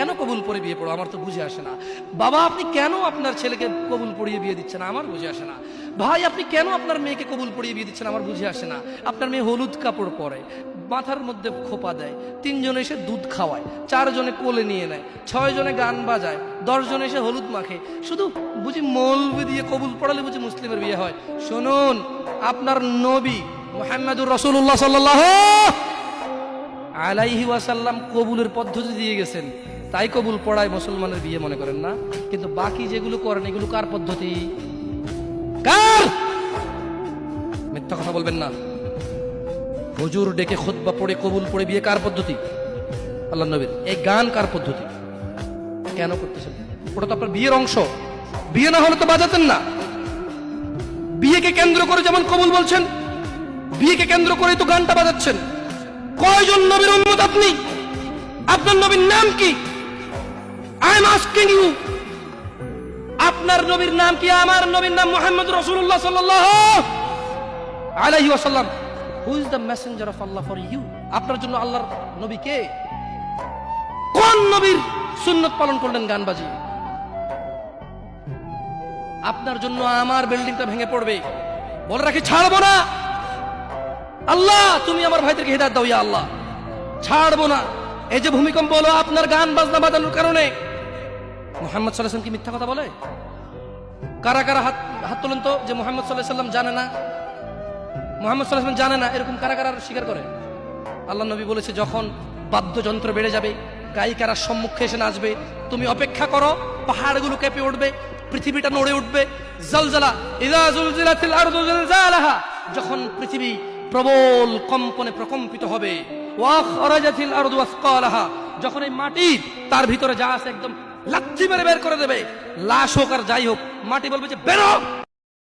কেন কবুল পড়ে বিয়ে পড়ো, আমার তো বুঝে আসে না। বাবা আপনি কেন আপনার ছেলেকে কবুল পড়িয়ে বিয়ে দিচ্ছেন, আমার বুঝে আসে না। ভাই আপনি কেন আপনার মেয়েকে কবুল পড়িয়ে বিয়ে দিচ্ছেন, আমার বুঝে আসে না। আপনার মেয়ে হলুদ কাপড় পরে, মাথার মধ্যে খোপা দেয়, 3 জন এসে দুধ খাওয়ায়, 4 জনে কোলে নিয়ে নেয়, 6 জনে গান বাজায়, 10 জন এসে হলুদ মাখে, শুধু বুঝি মৌলবি দিয়ে কবুল পড়ালে বুঝি মুসলিমের বিয়ে হয়। শুনুন, আপনার নবী মুহাম্মদুর রাসূলুল্লাহ সাল্লাল্লাহু আলাইহি ওয়াসাল্লাম কবুলের পদ্ধতি দিয়ে গেছেন, তাই কবুল পড়ায় মুসলমানের বিয়ে মনে করেন না। কিন্তু বাকি যেগুলো করেন এগুলো কার পদ্ধতি? কার? মিথ্যা কথা বলবেন না। হুজুর ডেকে খুতবা পড়ে কবুল পড়ে বিয়ে কার পদ্ধতি? আল্লাহর নবীর। এই গান কার পদ্ধতি? কেন করতেছেন? ওটা তো আপনার বিয়ের অংশ, বিয়ে না হলে তো বাজাতেন না। বিয়েকে কেন্দ্র করে যেমন কবুল বলছেন, বিয়েকে কেন্দ্র করে তো গানটা বাজাচ্ছেন। কয়জন নবীর উম্মত আপনি? আপনার নবীর নাম কি? আই এম আস্কিং ইউ, আপনার নবীর নাম কি? আমার নবীর নাম মুহাম্মদ রাসূলুল্লাহ সাল্লাল্লাহু আলাইহি ওয়াসাল্লাম। Who is the messenger of Allah for you? আপনার জন্য আল্লাহর নবী কে? কোন নবীর সুন্নাত পালন করলেন গান বাজিয়ে? আপনার জন্য আমার বিল্ডিংটা ভেঙে পড়বে, বলে রাখি ছাড়বো না। আল্লাহ তুমি আমার ভাইদেরকে হিদায়াত দাও ইয়া আল্লাহ, ছাড়বো না। এই যে ভূমিকম্প হলো আপনার গান বাজনা বাজানোর কারণে। মুহাম্মদ সাল্লাল্লাহু আলাইহি ওয়াসাল্লাম কি মিথ্যা কথা বলে? কারা কারা হাত তোলেন তো যে মুহাম্মদ সাল্লাল্লাহু আলাইহি ওয়াসাল্লাম জানে না, মুহাম্মদ সাল্লাল্লাহু আলাইহি ওয়াসাল্লাম জানে না, এরকম কারা কারা স্বীকার করে? আল্লাহ নবী বলেছে যখন বাদ্যযন্ত্র বেড়ে যাবে, গায়িকারা সম্মুখে এসে নাচবে, তুমি অপেক্ষা করো, পাহাড়গুলো কেঁপে উঠবে, পৃথিবীটা নড়ে উঠবে। জালজালা ইযা যুলজিলাতিল আরদু জিলজালাহা, যখন পৃথিবী প্রবল কম্পনে প্রকম্পিত হবে। ওয়া খরাজাতিল আরদু আসকালাহা, যখন এই মাটি তার ভিতরে যা আছে একদম লাথি মেরে বের করে দেবে, লাশ হোক আর যাই হোক, মাটি বলবে যে বেরো।